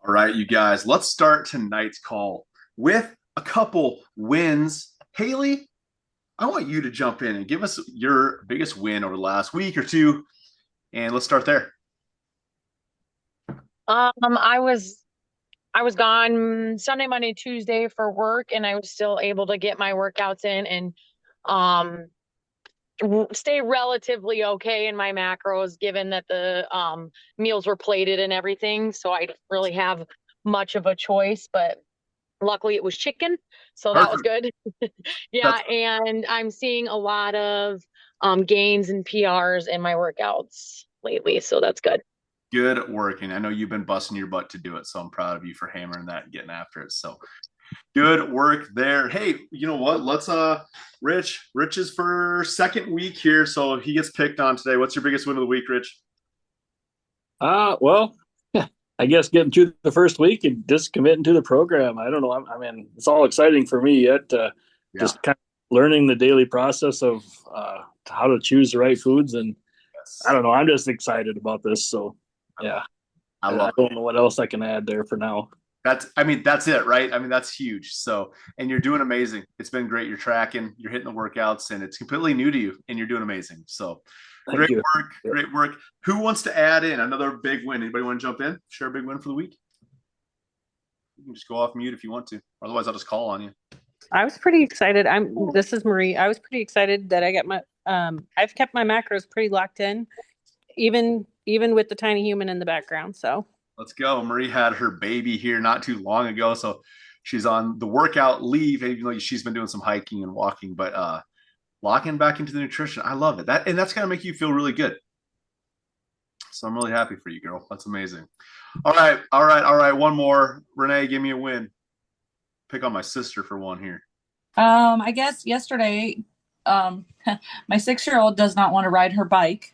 All right, you guys, let's start tonight's call with a couple wins. Haley, I want you to jump in and give us your biggest win over the last week or two, and let's start there. I was gone Sunday, Monday, Tuesday for work, and I was still able to get my workouts in and um stay relatively okay in my macros, given that the meals were plated and everything. So I didn't really have much of a choice, but luckily it was chicken, so that was Perfect. good. Yeah, That's and I'm seeing a lot of gains and PRs in my workouts lately, so that's good. good work. And I know you've been busting your butt to do it, so I'm proud of you for hammering that and getting after it. So good work there. Hey, you know what? Let's Rich is for second week here, so he gets picked on today. What's your biggest win of the week, Rich? Well, I guess getting through the first week and just committing to the program. I don't know. I mean, it's all exciting for me yet. Yeah. Just kind of learning the daily process of how to choose the right foods. And I Yes. don't know. I'm just excited about this. So, yeah, I I love it. don't know what else I can add there for now. That's it, right? I mean, that's huge. So, and you're doing amazing. It's been great. You're tracking, you're hitting the workouts, and it's completely new to you, and you're doing amazing. So, great Thank you. work. Great work. Who wants to add in another big win? Anybody want to jump in? Share a big win for the week? You can just go off mute if you want to. Otherwise, I'll just call on you. I was pretty excited. This is Marie. I was pretty excited that I got I've kept my macros pretty locked in, even with the tiny human in the background. So Let's go. Marie had her baby here not too long ago, so she's on the workout leave, even though she's been doing some hiking and walking, but locking back into the nutrition. I love it. That's gonna make you feel really good. So I'm really happy for you, girl. That's amazing. All right, all right, all right. One more. Renee, give me a win. Pick on my sister for one here. I guess yesterday, um, my 6 year old does not want to ride her bike.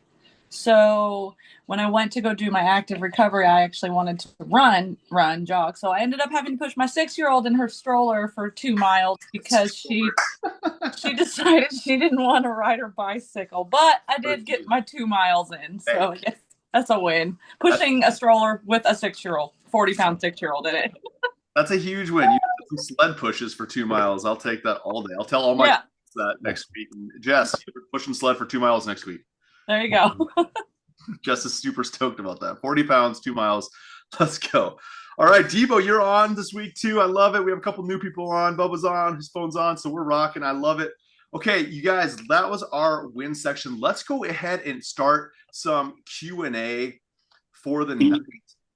So when I went to go do my active recovery, I actually wanted to jog. So I ended up having to push my 6 year old in her stroller for 2 miles because she decided she didn't want to ride her bicycle. But I did get my 2 miles in, Hey, so I guess that's a win. Pushing a stroller with a 6 year old, 40-pound 6 year old in it. that's a huge win. You did some sled pushes for 2 miles. I'll take that all day. I'll tell all my Yeah, kids that next week. And Jess, you're pushing sled for 2 miles next week. there you go. Jess is super stoked about that. 40 pounds, 2 miles. Let's go. All right, Debo, you're on this week too. I love it. We have a couple new people on. Bubba's on, his phone's on, so we're rocking. I love it. Okay, you guys, that was our win section. Let's go ahead and start some Q&A for the night.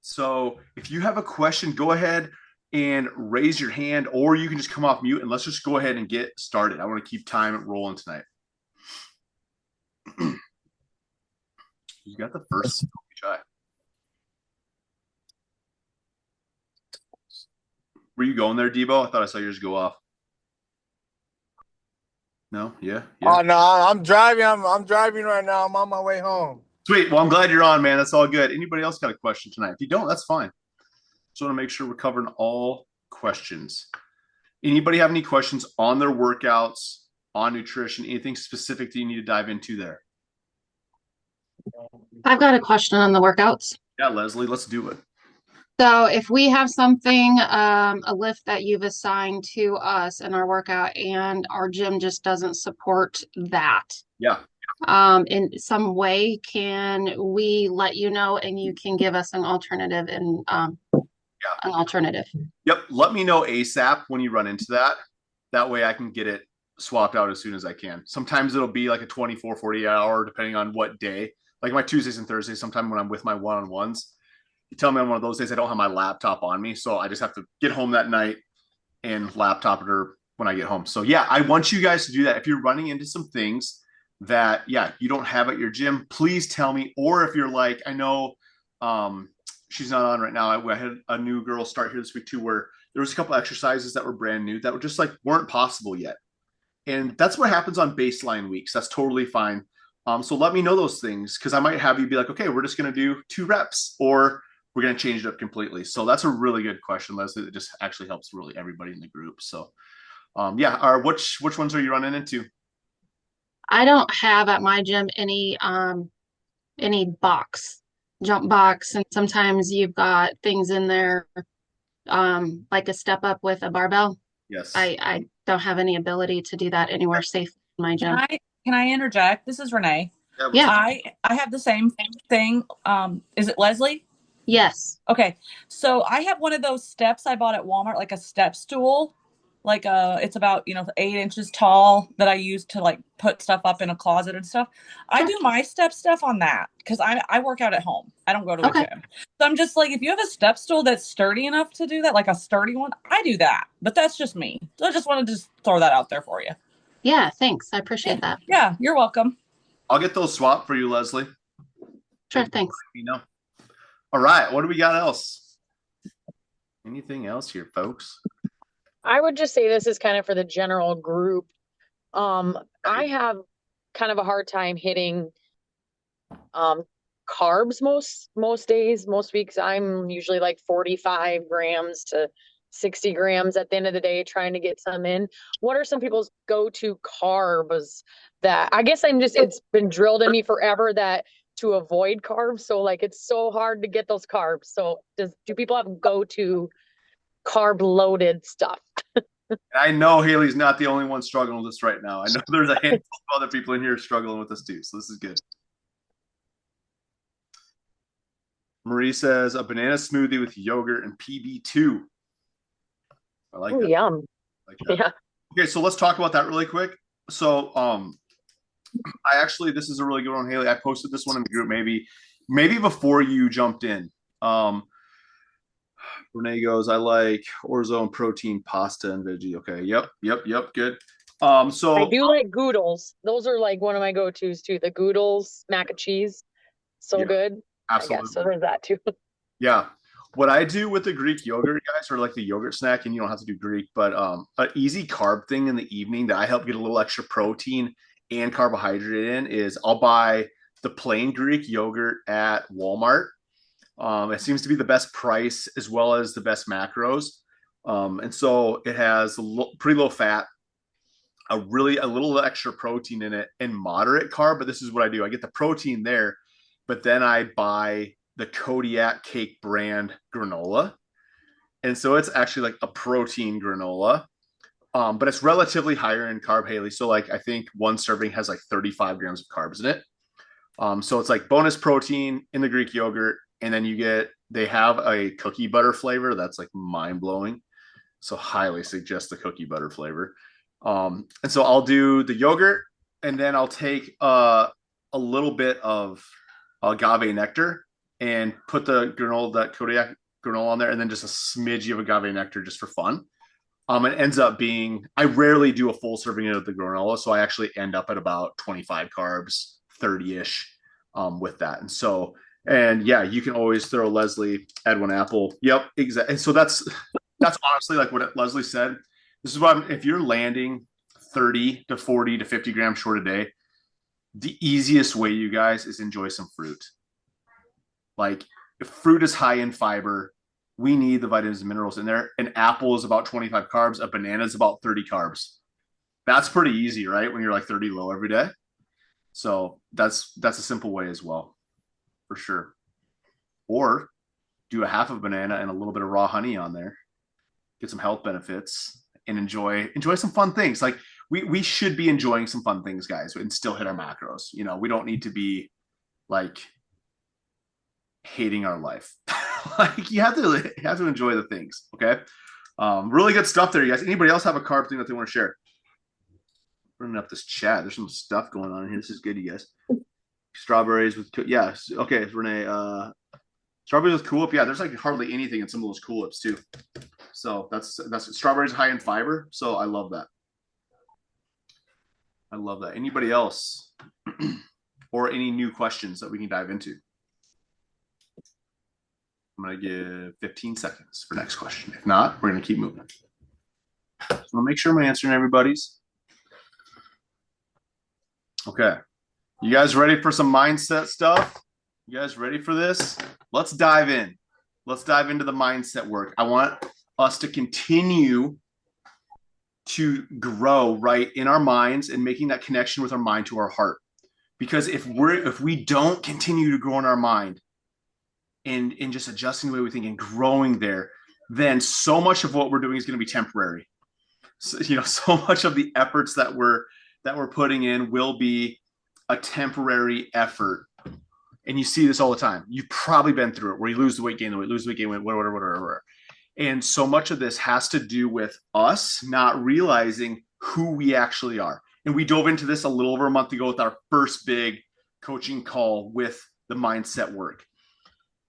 So if you have a question, go ahead and raise your hand, or you can just come off mute and let's just go ahead and get started. I want to keep time rolling tonight. You got the first try. Were you going there, Debo? I thought I saw yours go off. No? Yeah? Yeah. Oh no, I'm driving. I'm driving right now. I'm on my way home. Sweet. Well, I'm glad you're on, man. That's all good. Anybody else got a question tonight? If you don't, that's fine. Just want to make sure we're covering all questions. Anybody have any questions on their workouts, on nutrition, anything specific that you need to dive into there? I've got a question on the workouts. Yeah, Leslie, let's do it. So if we have something, a lift that you've assigned to us in our workout and our gym just doesn't support that, Yeah. in some way, can we let you know and you can give us an alternative and Yeah. an alternative? Yep. Let me know ASAP when you run into that. That way I can get it swapped out as soon as I can. Sometimes it'll be like a 24, 48 hour, depending on what day. Like my Tuesdays and Thursdays, sometime when I'm with my one-on-ones. You tell me on one of those days I don't have my laptop on me. So I just have to get home that night and laptop it or when I get home. So yeah, I want you guys to do that. If you're running into some things that, yeah, you don't have at your gym, please tell me. Or if you're like, I know she's not on right now. I had a new girl start here this week too, where there was a couple exercises that were brand new that were just like weren't possible yet. And that's what happens on baseline weeks. That's totally fine. So let me know those things because I might have you be like, okay, we're just going to do 2 reps or we're going to change it up completely. So that's a really good question, Leslie. That just actually helps really everybody in the group. So yeah, which ones are you running into? I don't have at my gym any box jump box, and sometimes you've got things in there, like a step up with a barbell. Yes. I don't have any ability to do that anywhere safe in my gym. Can I interject? This is Renee. Yeah. I have the same thing. Is it Leslie? Yes. Okay. So I have one of those steps I bought at Walmart, like a step stool. Like it's about 8 inches tall that I use to like put stuff up in a closet and stuff. I do my step stuff on that because I work out at home. I don't go to a gym. So I'm just like, if you have a step stool that's sturdy enough to do that, like a sturdy one, I do that. But that's just me. So I just want to just throw that out there for you. Yeah, thanks. I appreciate that. Yeah, you're welcome. I'll get those swapped for you, Leslie. Sure, thanks. You know. All right, what do we got else? Anything else here, folks? I would just say this is kind of for the general group. I have kind of a hard time hitting carbs most days, most weeks. I'm usually like 45 grams to 60 grams at the end of the day trying to get some in. What are some people's go-to carbs that I guess it's been drilled in me forever that to avoid carbs. So like it's so hard to get those carbs. So do people have go-to carb loaded stuff? I know Haley's not the only one struggling with this right now. I know there's a handful of other people in here struggling with this too. So this is good. Marie says a banana smoothie with yogurt and PB2. I like that. Yum. Like that. Yeah. Okay, so let's talk about that really quick. So this is a really good one, Haley. I posted this one in the group maybe before you jumped in. Renee goes, I like orzo and protein pasta and veggie. Okay. Yep. Good. So I do like Goodles. Those are like one of my go-tos too. The Goodles mac and cheese. So good. Absolutely. So there's that too. Yeah. What I do with the Greek yogurt, guys, or like the yogurt snack, and you don't have to do Greek, but an easy carb thing in the evening that I help get a little extra protein and carbohydrate in is I'll buy the plain Greek yogurt at Walmart. It seems to be the best price as well as the best macros. And so it has pretty low fat, a little extra protein in it and moderate carb. But this is what I do. I get the protein there, but then I buy the Kodiak Cake brand granola. And so it's actually like a protein granola, but it's relatively higher in carb, Haley. So like, I think one serving has like 35 grams of carbs in it. So it's like bonus protein in the Greek yogurt. And then they have a cookie butter flavor that's like mind blowing. So highly suggest the cookie butter flavor. And so I'll do the yogurt and then I'll take a little bit of agave nectar and put the granola, that Kodiak granola on there, and then just a smidge of agave nectar just for fun. It ends up being, I rarely do a full serving of the granola. So I actually end up at about 25 carbs, 30-ish with that. And yeah, you can always throw Leslie, add one apple. Yep, exactly. And so that's honestly like what Leslie said. This is what if you're landing 30 to 40 to 50 grams short a day, the easiest way, you guys, is enjoy some fruit. Like if fruit is high in fiber, we need the vitamins and minerals in there. An apple is about 25 carbs. A banana is about 30 carbs. That's pretty easy, right? When you're like 30 low every day. So that's a simple way as well. For sure. Or do a half of banana and a little bit of raw honey on there, get some health benefits, and enjoy some fun things. Like we should be enjoying some fun things, guys, and still hit our macros. We don't need to be like hating our life. Like you have to enjoy the things. Okay. Really good stuff there, you guys. Anybody else have a carb thing that they want to share? Bringing up this chat. There's some stuff going on here. This is good, you guys. Strawberries with okay, Renee. Strawberries with Cool Whip. Yeah, there's like hardly anything in some of those Cool Whips too. So that's strawberries high in fiber. So I love that. Anybody else or any new questions that we can dive into? I'm gonna give 15 seconds for next question. If not, we're gonna keep moving. So I'll make sure I'm answering everybody's. Okay. You guys ready for some mindset stuff? You guys ready for this? Let's dive in. Let's dive into the mindset work. I want us to continue to grow right in our minds and making that connection with our mind to our heart. Because if we don't continue to grow in our mind, and just adjusting the way we think and growing there, then so much of what we're doing is going to be temporary. So, so much of the efforts that we're putting in will be a temporary effort. And you see this all the time. You've probably been through it where you lose the weight, gain the weight, lose the weight, gain the weight, whatever. And so much of this has to do with us not realizing who we actually are. And we dove into this a little over a month ago with our first big coaching call with the mindset work.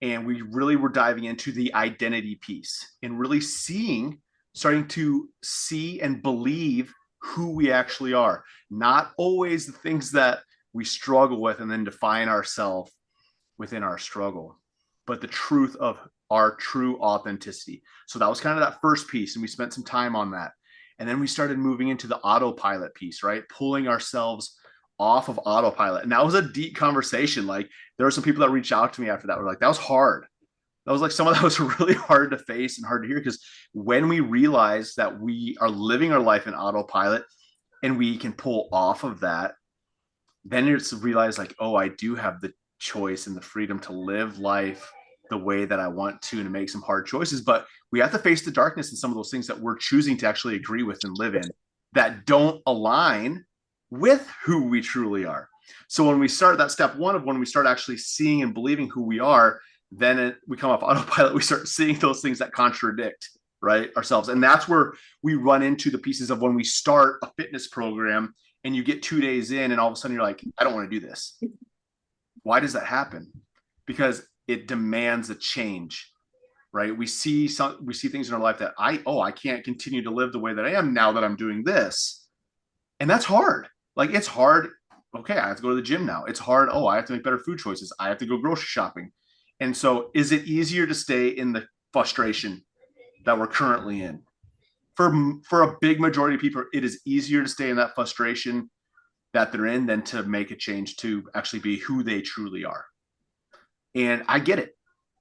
And we really were diving into the identity piece and really starting to see and believe who we actually are. Not always the things that we struggle with and then define ourselves within our struggle, but the truth of our true authenticity. So that was kind of that first piece. And we spent some time on that. And then we started moving into the autopilot piece, right? Pulling ourselves off of autopilot. And that was a deep conversation. Like there were some people that reached out to me after that were like, that was hard. That was like some of that was really hard to face and hard to hear, because when we realize that we are living our life in autopilot and we can pull off of that, then it's realized like, oh, I do have the choice and the freedom to live life the way that I want to and make some hard choices. But we have to face the darkness and some of those things that we're choosing to actually agree with and live in that don't align with who we truly are. So when we start that step one of when we start actually seeing and believing who we are, then we come off autopilot, we start seeing those things that contradict, right, ourselves. And that's where we run into the pieces of when we start a fitness program and you get 2 days in and all of a sudden you're like, I don't want to do this. Why does that happen? Because it demands a change, right? We see things in our life that I can't continue to live the way that I am now that I'm doing this. And that's hard. Like it's hard. Okay, I have to go to the gym now. It's hard. Oh, I have to make better food choices. I have to go grocery shopping. And so is it easier to stay in the frustration that we're currently in? For a big majority of people, it is easier to stay in that frustration that they're in than to make a change to actually be who they truly are. And I get it.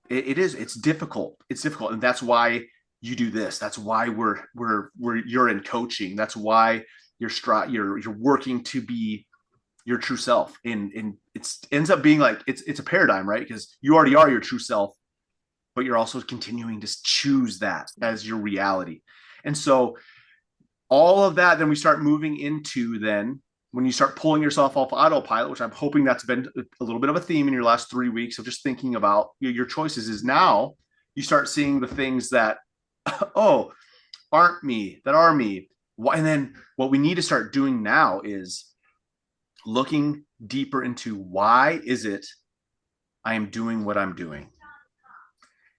It's difficult. It's difficult. And that's why you do this. That's why you're in coaching. That's why you're working to be your true self. And it ends up being like, it's a paradigm, right? Because you already are your true self, but you're also continuing to choose that as your reality. And so all of that, then we start moving into then when you start pulling yourself off autopilot, which I'm hoping that's been a little bit of a theme in your last 3 weeks of just thinking about your choices, is now you start seeing the things that, oh, aren't me, that are me. And then what we need to start doing now is looking deeper into why is it I am doing what I'm doing.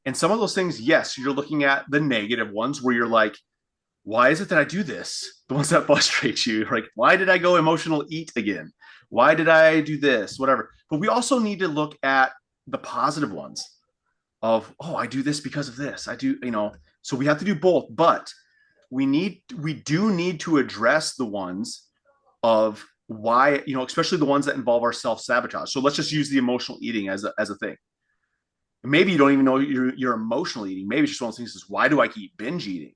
And some of those things, yes, you're looking at the negative ones where you're like, why is it that I do this? The ones that frustrate you, like, why did I go emotional eat again? Why did I do this? Whatever. But we also need to look at the positive ones of, oh, I do this because of this. I do, so we have to do both, but we do need to address the ones of why, especially the ones that involve our self-sabotage. So let's just use the emotional eating as a thing. Maybe you don't even know you're emotional eating. Maybe it's just one of those things is, why do I keep binge eating?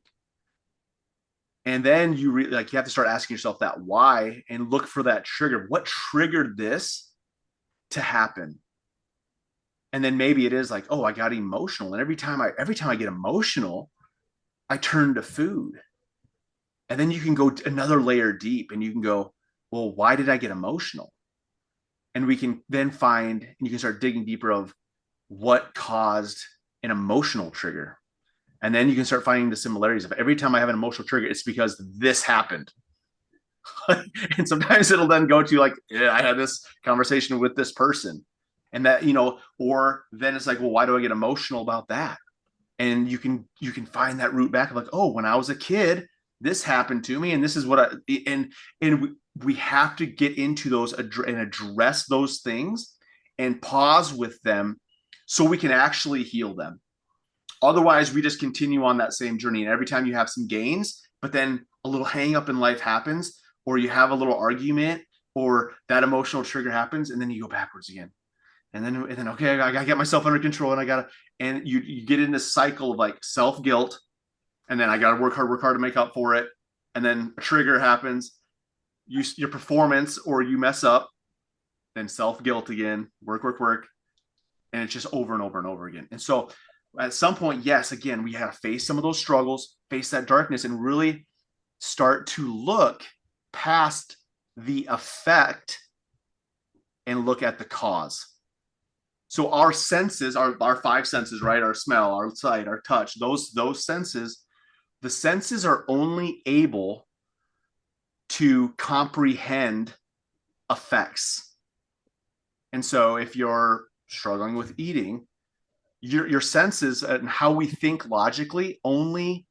And then you have to start asking yourself that why and look for that trigger. What triggered this to happen? And then maybe it is like, oh, I got emotional. And every time I get emotional, I turn to food. And then you can go another layer deep and you can go, well, why did I get emotional? And we can then find, and you can start digging deeper of what caused an emotional trigger. And then you can start finding the similarities of every time I have an emotional trigger, it's because this happened. And sometimes it'll then go to like, yeah, I had this conversation with this person. And that, or then it's like, well, why do I get emotional about that? And you can find that root back of like, oh, when I was a kid, this happened to me. And this is what we have to get into those and address those things and pause with them so we can actually heal them. Otherwise, we just continue on that same journey. And every time you have some gains, but then a little hang up in life happens, or you have a little argument, or that emotional trigger happens, and then you go backwards again. And then okay, I gotta get myself under control, and you get in this cycle of like self-guilt, and then I gotta work hard to make up for it. And then a trigger happens, your performance, or you mess up, then self-guilt again, work. And it's just over and over and over again. And so at some point, yes, again, we have to face some of those struggles, face that darkness, and really start to look past the effect and look at the cause. So our senses, our five senses, right? Our smell, our sight, our touch, those senses, the senses are only able to comprehend effects. And so if you're struggling with eating, your senses and how we think logically only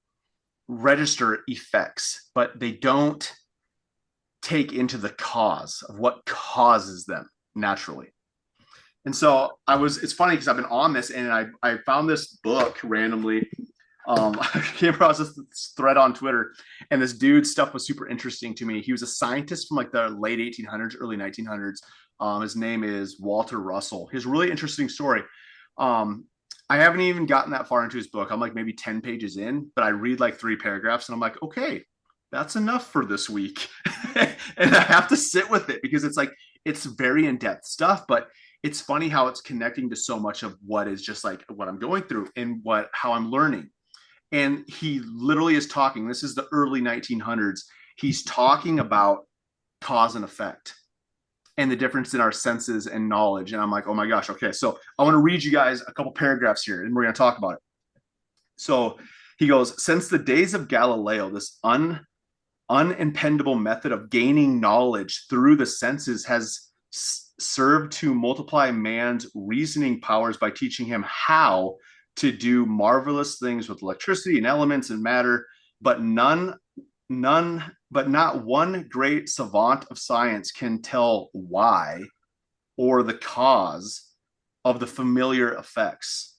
register effects, but they don't take into the cause of what causes them naturally. And so it's funny because I've been on this and I found this book randomly. I came across this thread on Twitter, and this dude's stuff was super interesting to me. He was a scientist from like the late 1800s, early 1900s. His name is Walter Russell. His really interesting story. I haven't even gotten that far into his book. I'm like maybe 10 pages in, but I read like 3 paragraphs and I'm like, okay, that's enough for this week. And I have to sit with it because it's like, it's very in-depth stuff, but it's funny how it's connecting to so much of what is just like what I'm going through and how I'm learning. And he literally is talking, this is the early 1900s. He's talking about cause and effect and the difference in our senses and knowledge. And I'm like, oh my gosh. Okay. So I want to read you guys a couple paragraphs here and we're going to talk about it. So he goes, since the days of Galileo, this unimpendable method of gaining knowledge through the senses has served to multiply man's reasoning powers by teaching him how to do marvelous things with electricity and elements and matter, but not one great savant of science can tell why or the cause of the familiar effects.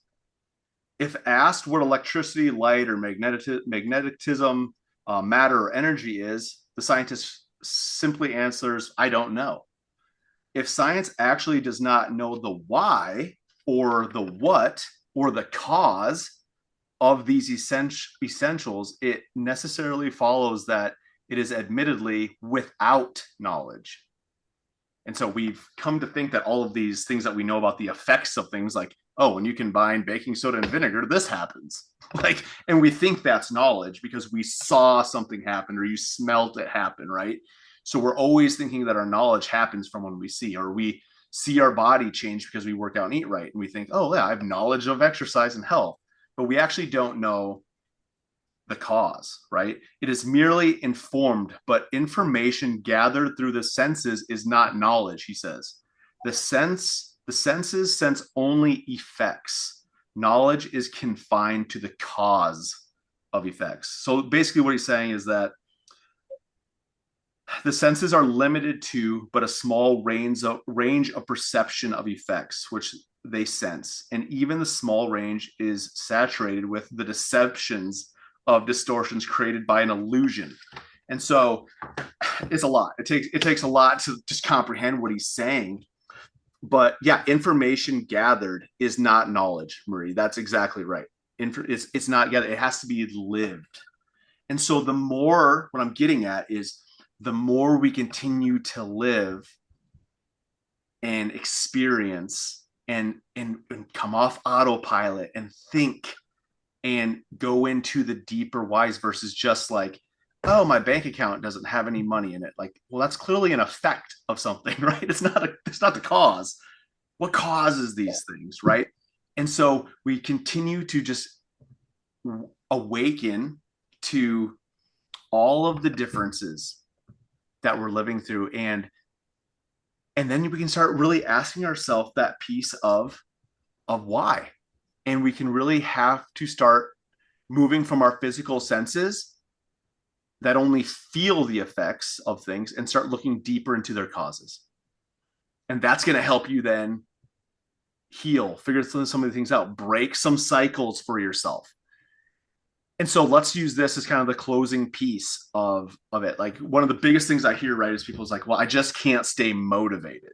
If asked what electricity, light, or magnetism, matter, or energy is, the scientist simply answers, I don't know. If science actually does not know the why or the what or the cause of these essentials, it necessarily follows that it is admittedly without knowledge. And so we've come to think that all of these things that we know about the effects of things like, oh, when you combine baking soda and vinegar, this happens. Like, and we think that's knowledge because we saw something happen or you smelt it happen, right? So we're always thinking that our knowledge happens from when we see, or we see our body change because we work out and eat right. And we think, oh yeah, I have knowledge of exercise and health, but we actually don't know the cause, right? It is merely informed, but information gathered through the senses is not knowledge, he says. The senses sense only effects. Knowledge is confined to the cause of effects. So basically what he's saying is that the senses are limited to but a small range of perception of effects, which they sense. And even the small range is saturated with the deceptions of distortions created by an illusion. And so it's a lot. It takes a lot to just comprehend what he's saying. But yeah, information gathered is not knowledge, Marie. That's exactly right. It's not yet. It has to be lived. And so the more, what I'm getting at is the more we continue to live and experience and come off autopilot and think and go into the deeper whys versus just like, oh, my bank account doesn't have any money in it. Like, well, that's clearly an effect of something, right? It's not the cause. What causes these things, right? And so we continue to just awaken to all of the differences that we're living through, and then we can start really asking ourselves that piece of why. And we can really have to start moving from our physical senses that only feel the effects of things and start looking deeper into their causes. And that's going to help you then heal, figure some of the things out, break some cycles for yourself. And so let's use this as kind of the closing piece of it. Like one of the biggest things I hear, right, is people's like, well, I just can't stay motivated.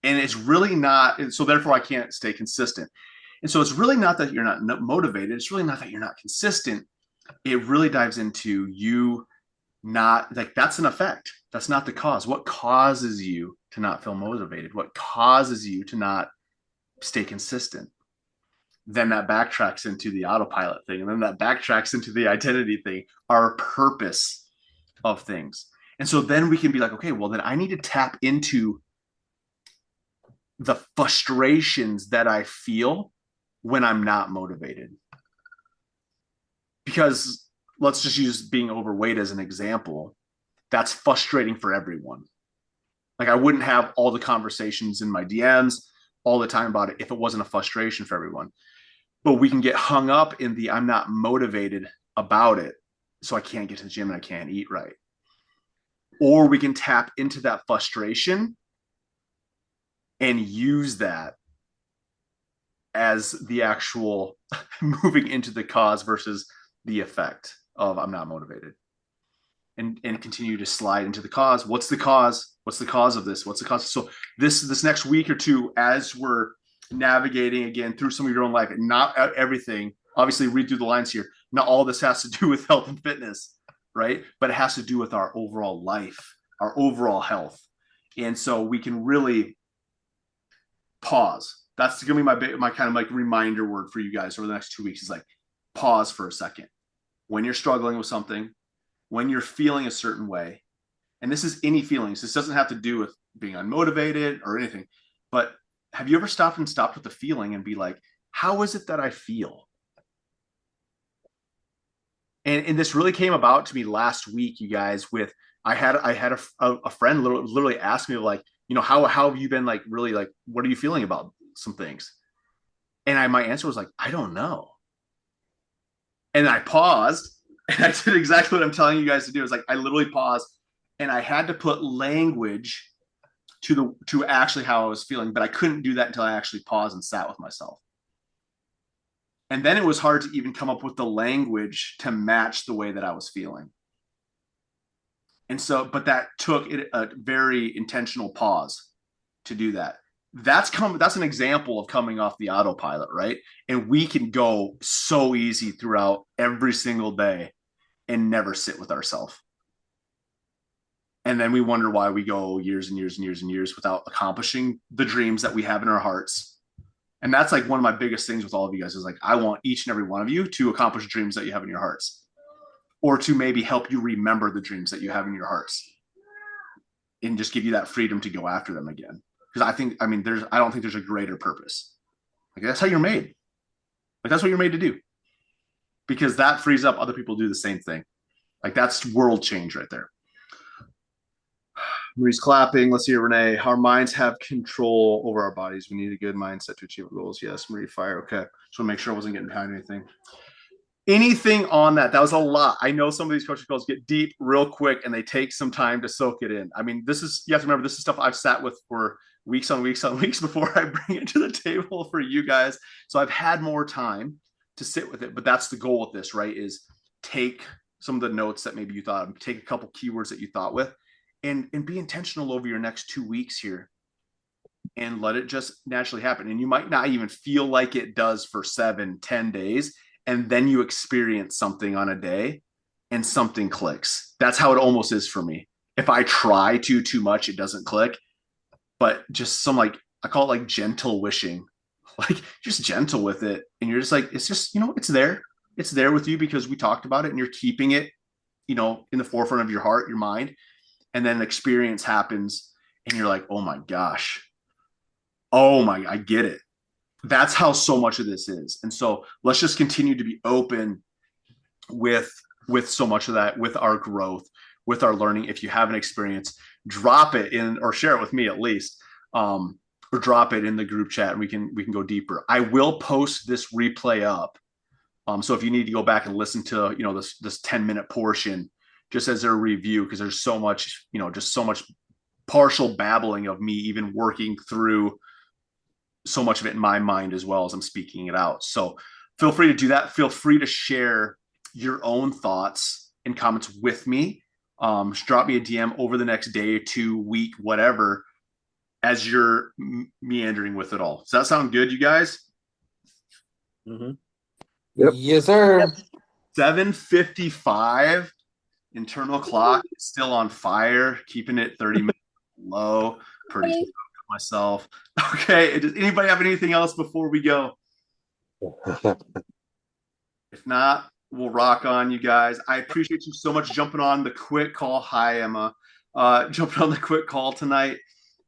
And it's really not, so therefore I can't stay consistent. And so it's really not that you're not motivated. It's really not that you're not consistent. It really dives into you not, like, that's an effect. That's not the cause. What causes you to not feel motivated? What causes you to not stay consistent. Then that backtracks into the autopilot thing, and then that backtracks into the identity thing, our purpose of things. And so then we can be like, okay, well, then I need to tap into the frustrations that I feel when I'm not motivated. Because let's just use being overweight as an example. That's frustrating for everyone. Like, I wouldn't have all the conversations in my DMs all the time about it if it wasn't a frustration for everyone. But we can get hung up in the I'm not motivated about it, so I can't get to the gym and I can't eat right. Or we can tap into that frustration and use that as the actual moving into the cause versus the effect of I'm not motivated. And continue to slide into the cause. What's the cause? What's the cause of this? What's the cause? So this next week or two, as we're navigating again through some of your own life, and not everything, obviously read through the lines here. Not all this has to do with health and fitness, right? But it has to do with our overall life, our overall health. And so we can really pause. That's going to be my kind of like reminder word for you guys over the next 2 weeks, is like, pause for a second. When you're struggling with something, when you're feeling a certain way, and this is any feelings, this doesn't have to do with being unmotivated or anything, but have you ever stopped with the feeling and be like, how is it that I feel? And this really came about to me last week, you guys, with, I had a friend literally ask me, like, you know, how have you been, like, really, like, what are you feeling about some things? And my answer was like, I don't know. And I paused, and I did exactly what I'm telling you guys to do. It's like, I literally paused, and I had to put language to actually how I was feeling, but I couldn't do that until I actually paused and sat with myself. And then it was hard to even come up with the language to match the way that I was feeling. And so, but that took a very intentional pause to do that. That's an example of coming off the autopilot, right? And we can go so easy throughout every single day and never sit with ourselves. And then we wonder why we go years and years and years and years without accomplishing the dreams that we have in our hearts. And that's like one of my biggest things with all of you guys, is like, I want each and every one of you to accomplish dreams that you have in your hearts, or to maybe help you remember the dreams that you have in your hearts, and just give you that freedom to go after them again. Because I don't think there's a greater purpose. Like, that's how you're made. Like, that's what you're made to do. Because that frees up other people to do the same thing. Like, that's world change right there. Marie's clapping. Let's hear Renee. Our minds have control over our bodies. We need a good mindset to achieve our goals. Yes, Marie, fire. Okay. Just want to make sure I wasn't getting behind anything. Anything on that? That was a lot. I know some of these coaching calls get deep real quick, and they take some time to soak it in. I mean, you have to remember, this is stuff I've sat with for weeks on weeks on weeks before I bring it to the table for you guys. So I've had more time to sit with it, but that's the goal of this, right? Is take some of the notes that maybe you thought of, take a couple keywords that you thought with, and be intentional over your next 2 weeks here, and let it just naturally happen. And you might not even feel like it does for 7-10 days. And then you experience something on a day and something clicks. That's how it almost is for me. If I try too much, it doesn't click. But just some, like, I call it like gentle wishing, like, just gentle with it. And you're just like, it's just, it's there. It's there with you because we talked about it, and you're keeping it, in the forefront of your heart, your mind. And then experience happens and you're like, oh my gosh. I get it. That's how so much of this is. And so let's just continue to be open with so much of that, with our growth, with our learning. If you have an experience, drop it in, or share it with me at least, or drop it in the group chat, and we can go deeper. I will post this replay up. So if you need to go back and listen to, this 10-minute portion, just as a review, because there's so much, just so much partial babbling of me even working through so much of it in my mind as well as I'm speaking it out. So feel free to do that. Feel free to share your own thoughts and comments with me. Just drop me a DM over the next day, 2 week, whatever, as you're meandering with it all. Does that sound good, you guys? Mm-hmm. Yep. Yes, sir. 7:55. Internal clock is still on fire, keeping it 30 minutes low. Pretty myself. Okay. Does anybody have anything else before we go? If not, we'll rock on, you guys. I appreciate you so much jumping on the quick call. Hi, Emma. Jumping on the quick call tonight.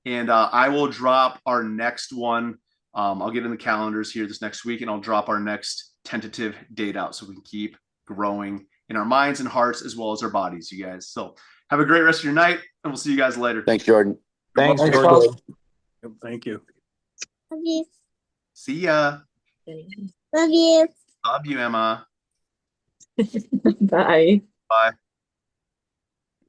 And I will drop our next one. I'll get in the calendars here this next week, and I'll drop our next tentative date out so we can keep growing in our minds and hearts as well as our bodies, you guys. So have a great rest of your night, and we'll see you guys later. Thanks, Jordan. Thanks, welcome. Jordan. Thank you. Love you. See ya. Love you. Love you, Emma. Bye. Bye.